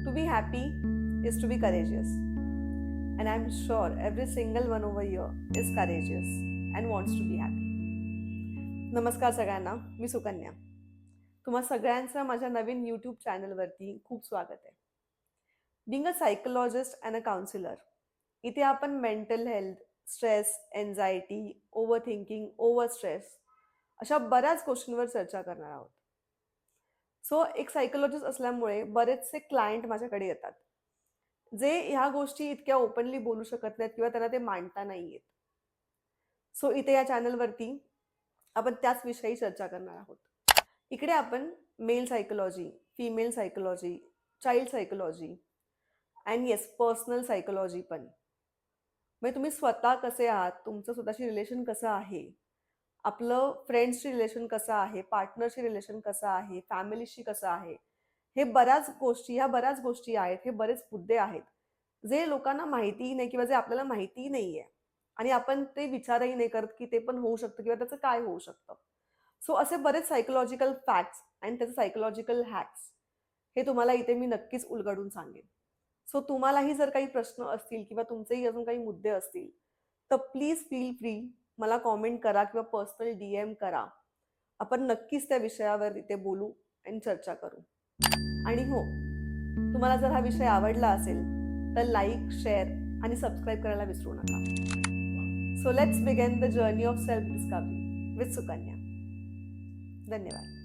To be happy is to be courageous. And I'm sure every single one over here is courageous and wants to be happy. नमस्कार सगळ्यांना, मी सुकन्या. तुम्हा सगळ्यांचं माझ्या नवीन YouTube चॅनलवरती खूप स्वागत आहे. Being a psychologist and a counsellor, इथे आपण mental health, stress, anxiety, over thinking, over stress अशा बऱ्याच गोष्टींवर चर्चा करणार आहोत. सो एक सायकोलॉजिस्ट असल्यामुळे बरेचसे क्लायंट माझ्याकडे येतात, जे ह्या गोष्टी इतक्या ओपनली बोलू शकत नाहीत किंवा त्यांना ते मांडता नाही येत. सो इथे या चॅनलवरती आपण त्याच विषयी चर्चा करणार आहोत. इकडे आपण male psychology, female psychology, child psychology and yes personal psychology पण, म्हणजे तुम्ही स्वतः कसे आहात, तुमचं स्वतःशी रिलेशन कसं आहे, आपलं फ्रेंड्सशी रिलेशन कसं आहे, पार्टनरशी रिलेशन कसं आहे, फॅमिलीशी कसं आहे, ह्या बऱ्याच गोष्टी आहेत, हे बरेच मुद्दे आहेत जे लोकांना माहितीही नाही किंवा जे आपल्याला माहितीही नाहीये आणि आपण ते विचारही नाही करत की ते पण होऊ शकतं किंवा त्याचं काय होऊ शकतं. सो असे बरेच सायकोलॉजिकल फॅक्ट्स आणि त्याचे सायकोलॉजिकल हॅक्स हे तुम्हाला इथे मी नक्कीच उलगडून सांगेन. सो तुम्हालाही जर काही प्रश्न असतील किंवा तुमचेही अजून काही मुद्दे असतील तर प्लीज फील फ्री, मला कॉमेंट करा किंवा पर्सनल DM करा. आपण नक्कीच त्या विषयावर इथे बोलू आणि चर्चा करू. आणि हो, तुम्हाला जर हा विषय आवडला असेल तर लाईक, शेअर आणि सबस्क्राईब करायला विसरू नका. So let's begin the journey of self discovery with Sukanya. धन्यवाद.